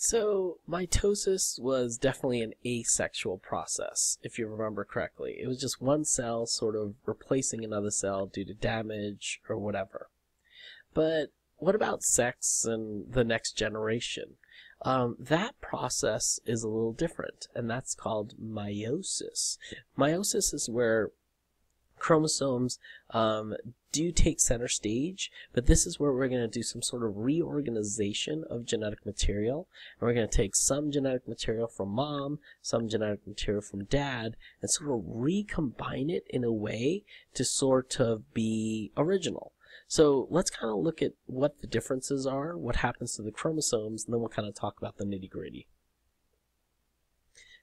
So, mitosis was definitely an asexual process, if you remember correctly. It was just one cell sort of replacing another cell due to damage or whatever. But what about sex and the next generation? That process is a little different, and that's called meiosis. Meiosis is where chromosomes do take center stage, but this is where we're going to do some sort of reorganization of genetic material. And we're going to take some genetic material from mom, some genetic material from dad, and sort of recombine it in a way to sort of be original. So let's kind of look at what the differences are, what happens to the chromosomes, and then we'll kind of talk about the nitty-gritty.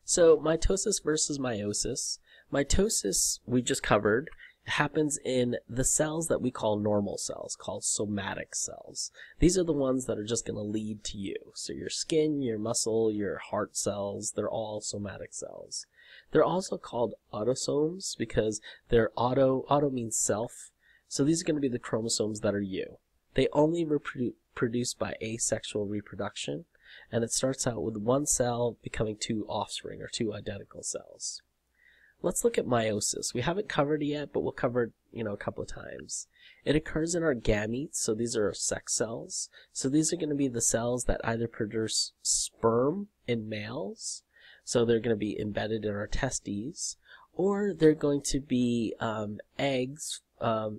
So mitosis versus meiosis. Mitosis, we just covered, happens in the cells that we call normal cells, called somatic cells. These are the ones that are just going to lead to you. So your skin, your muscle, your heart cells, they're all somatic cells. They're also called autosomes because they're auto means self. So these are going to be the chromosomes that are you. They only reproduce by asexual reproduction, and it starts out with one cell becoming two offspring or two identical cells. Let's look at meiosis. We haven't covered it yet, but we'll cover it, a couple of times. It occurs in our gametes, so these are our sex cells. So these are going to be the cells that either produce sperm in males, so they're going to be embedded in our testes, or they're going to be eggs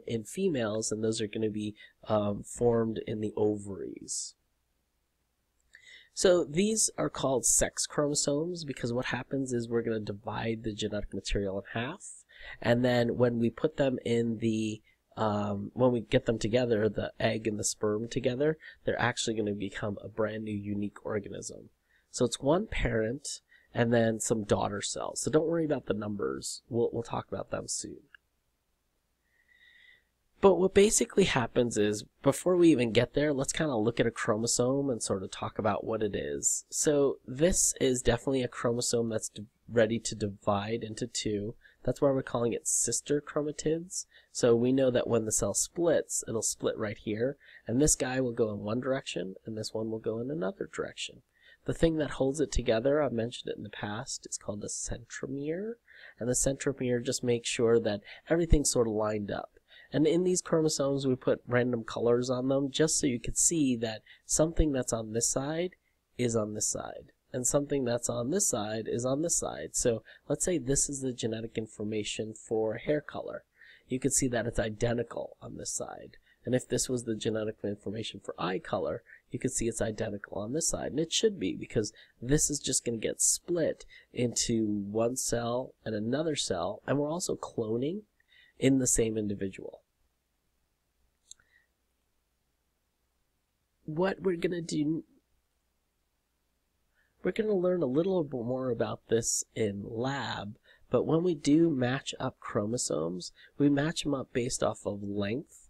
in females, and those are going to be formed in the ovaries. So these are called sex chromosomes because what happens is we're going to divide the genetic material in half, and then when we put them in the when we get them together, the egg and the sperm together, they're actually going to become a brand new unique organism. So it's one parent and then some daughter cells. So don't worry about the numbers. We'll talk about them soon. But what basically happens is, before we even get there, let's kind of look at a chromosome and sort of talk about what it is. So this is definitely a chromosome that's ready to divide into two. That's why we're calling it sister chromatids. So we know that when the cell splits, it'll split right here, and this guy will go in one direction, and this one will go in another direction. The thing that holds it together, I've mentioned it in the past, is called the centromere, and the centromere just makes sure that everything's sort of lined up. And in these chromosomes, we put random colors on them just so you could see that something that's on this side is on this side, and something that's on this side is on this side. So let's say this is the genetic information for hair color. You can see that it's identical on this side. And if this was the genetic information for eye color, you can see it's identical on this side. And it should be, because this is just going to get split into one cell and another cell, and we're also cloning in the same individual. What we're going to do, we're going to learn a little bit more about this in lab, but when we do match up chromosomes, we match them up based off of length,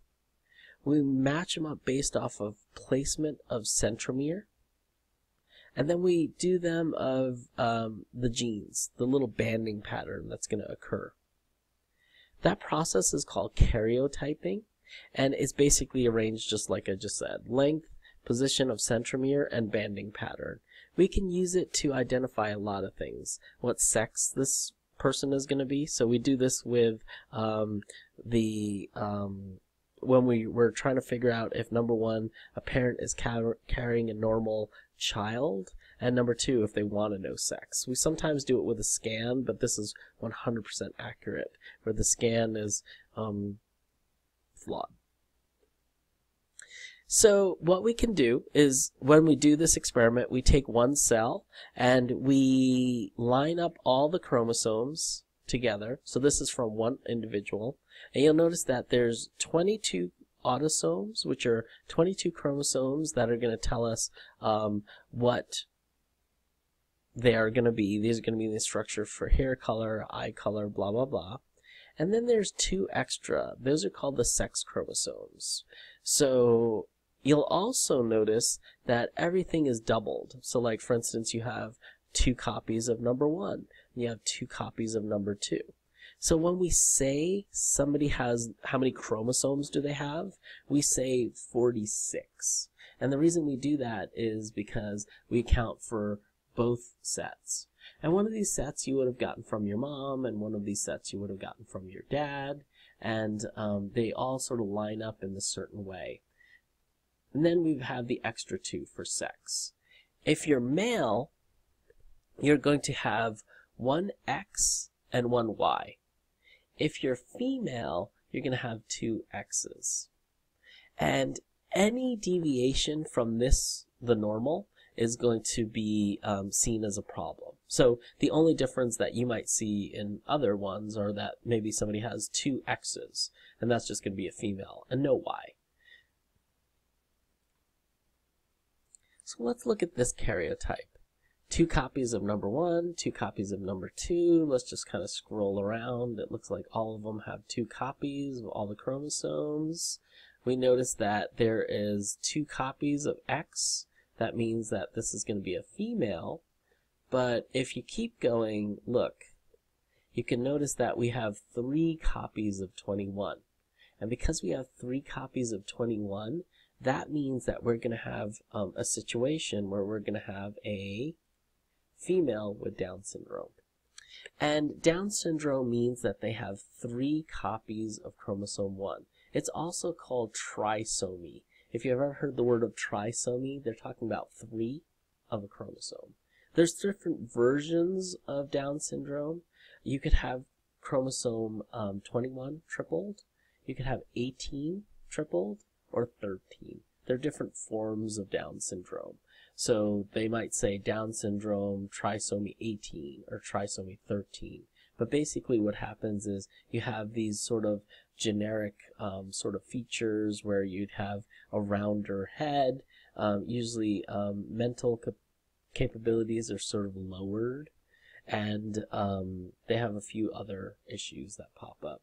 we match them up based off of placement of centromere, and then we do them of the genes, the little banding pattern that's going to occur. That process is called karyotyping, and it's basically arranged just like I just said. Length, position of centromere, and banding pattern. We can use it to identify a lot of things. What sex this person is going to be. So we do this with when we were trying to figure out if, number one, a parent is carrying a normal child, and number two, if they want to know sex. We sometimes do it with a scan, but this is 100% accurate, where the scan is flawed. So what we can do is, when we do this experiment, we take one cell and we line up all the chromosomes together. So this is from one individual, and you'll notice that there's 22 autosomes, which are 22 chromosomes that are going to tell us what they are going to be. These are going to be the structure for hair color, eye color, blah, blah, blah. And then there's two extra. Those are called the sex chromosomes. So you'll also notice that everything is doubled. So like, for instance, you have 2 copies of number 1, and you have 2 copies of number 2. So when we say somebody has, how many chromosomes do they have? We say 46. And the reason we do that is because we account for both sets. And one of these sets you would have gotten from your mom, and one of these sets you would have gotten from your dad, and they all sort of line up in a certain way. And then we have the extra 2 for sex. If you're male, you're going to have 1 X and 1 Y. If you're female, you're going to have 2 X's. And any deviation from this, the normal, is going to be seen as a problem. So the only difference that you might see in other ones are that maybe somebody has 2 X's, and that's just going to be a female, and no Y. So let's look at this karyotype. 2 copies of number 1, 2 copies of number 2. Let's just kind of scroll around. It looks like all of them have 2 copies of all the chromosomes. We notice that there is 2 copies of X. That means that this is going to be a female. But if you keep going, look, you can notice that we have 3 copies of 21. And because we have 3 copies of 21, that means that we're going to have a situation where we're going to have a female with Down syndrome. And Down syndrome means that they have 3 copies of chromosome 1. It's also called trisomy. If you've ever heard the word of trisomy, they're talking about 3 of a chromosome. There's different versions of Down syndrome. You could have chromosome 21 tripled. You could have 18 tripled, or 13. They're different forms of Down syndrome. So they might say Down syndrome trisomy 18 or trisomy 13. But basically what happens is you have these sort of generic sort of features where you'd have a rounder head. Usually mental capabilities are sort of lowered, and they have a few other issues that pop up.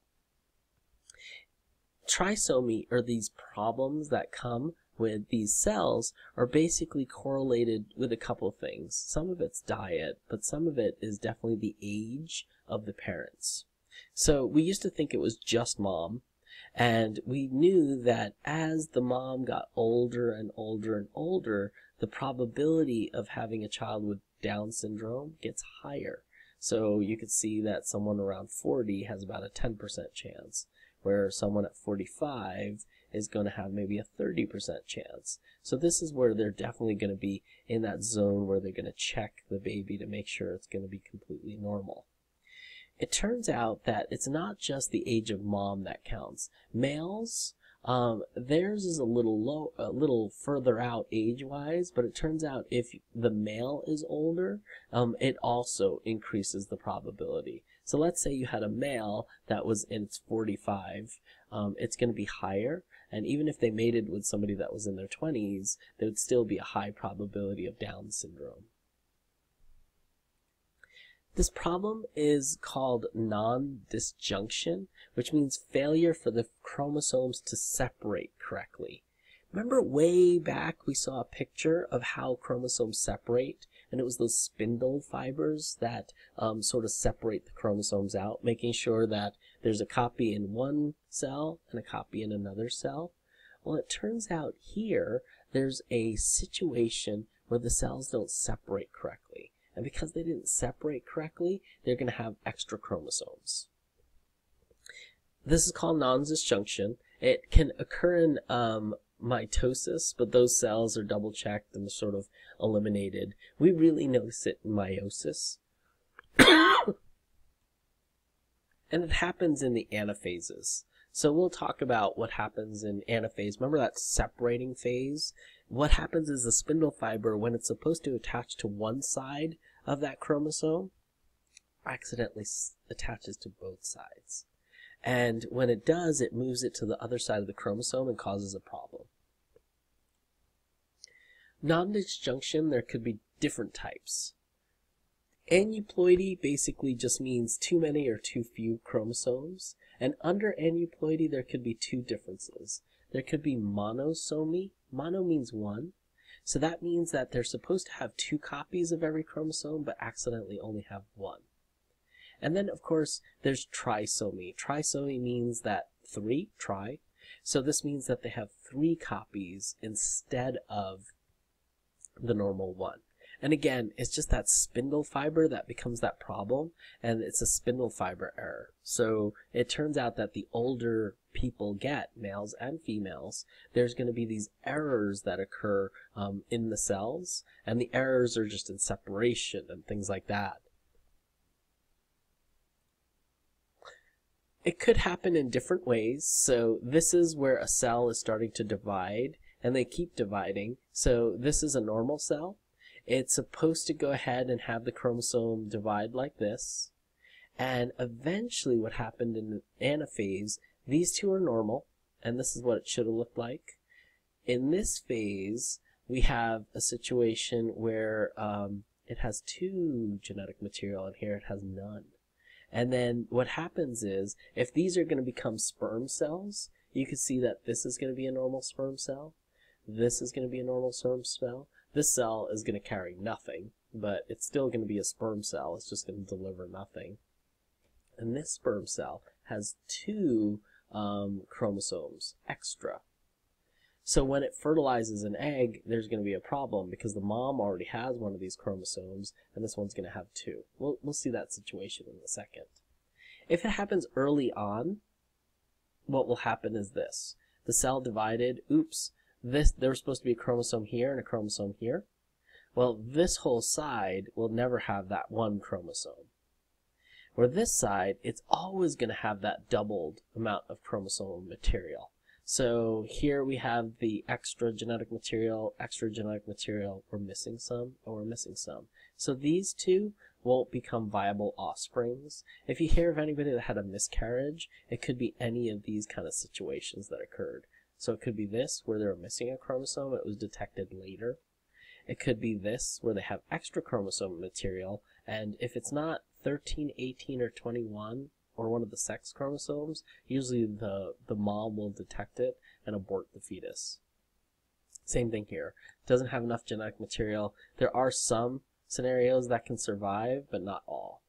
Trisomy, or these problems that come with these cells, are basically correlated with a couple of things. Some of it's diet, but some of it is definitely the age of the parents. So we used to think it was just mom, and we knew that as the mom got older and older and older, the probability of having a child with Down syndrome gets higher. So you could see that someone around 40 has about a 10% chance, where someone at 45 is going to have maybe a 30% chance. So this is where they're definitely going to be in that zone where they're going to check the baby to make sure it's going to be completely normal. It turns out that it's not just the age of mom that counts. Males, theirs is a little further out age-wise, but it turns out if the male is older, it also increases the probability. So let's say you had a male that was in its 45, it's going to be higher, and even if they mated with somebody that was in their 20s, there would still be a high probability of Down syndrome. This problem is called nondisjunction, which means failure for the chromosomes to separate correctly. Remember way back we saw a picture of how chromosomes separate, and it was those spindle fibers that sort of separate the chromosomes out, making sure that there's a copy in one cell and a copy in another cell. Well, it turns out here there's a situation where the cells don't separate correctly. And because they didn't separate correctly, they're going to have extra chromosomes. This is called nondisjunction. It can occur in mitosis, but those cells are double-checked and sort of eliminated. We really notice it in meiosis. And it happens in the anaphases. So we'll talk about what happens in anaphase. Remember that separating phase? What happens is the spindle fiber, when it's supposed to attach to one side of that chromosome, accidentally attaches to both sides. And when it does, it moves it to the other side of the chromosome and causes a problem. Nondisjunction, there could be different types. Aneuploidy basically just means too many or too few chromosomes. And under aneuploidy, there could be two differences. There could be monosomy. Mono means one. So that means that they're supposed to have 2 copies of every chromosome, but accidentally only have 1. And then, of course, there's trisomy. Trisomy means that 3, tri. So this means that they have 3 copies instead of the normal 1. And again, it's just that spindle fiber that becomes that problem, and it's a spindle fiber error. So it turns out that the older people get, males and females, there's going to be these errors that occur in the cells, and the errors are just in separation and things like that. It could happen in different ways. So this is where a cell is starting to divide, and they keep dividing. So this is a normal cell. It's supposed to go ahead and have the chromosome divide like this. And eventually what happened in the anaphase, these two are normal, and this is what it should have looked like. In this phase, we have a situation where it has 2 genetic material, and here it has none. And then what happens is, if these are going to become sperm cells, you can see that this is going to be a normal sperm cell. This is going to be a normal sperm cell. This cell is going to carry nothing, but it's still going to be a sperm cell. It's just going to deliver nothing. And this sperm cell has 2 chromosomes extra. So when it fertilizes an egg, there's going to be a problem because the mom already has one of these chromosomes, and this one's going to have 2. We'll see that situation in a second. If it happens early on, what will happen is this. The cell divided, oops, there was supposed to be a chromosome here and a chromosome here. Well, this whole side will never have that 1 chromosome. Where this side, it's always going to have that doubled amount of chromosome material. So here we have the extra genetic material, we're missing some, and we're missing some. So these 2 won't become viable offsprings. If you hear of anybody that had a miscarriage, it could be any of these kind of situations that occurred. So it could be this, where they were missing a chromosome, it was detected later. It could be this, where they have extra chromosome material, and if it's not 13, 18, or 21, or one of the sex chromosomes, usually the mom will detect it and abort the fetus. Same thing here. Doesn't have enough genetic material. There are some scenarios that can survive, but not all.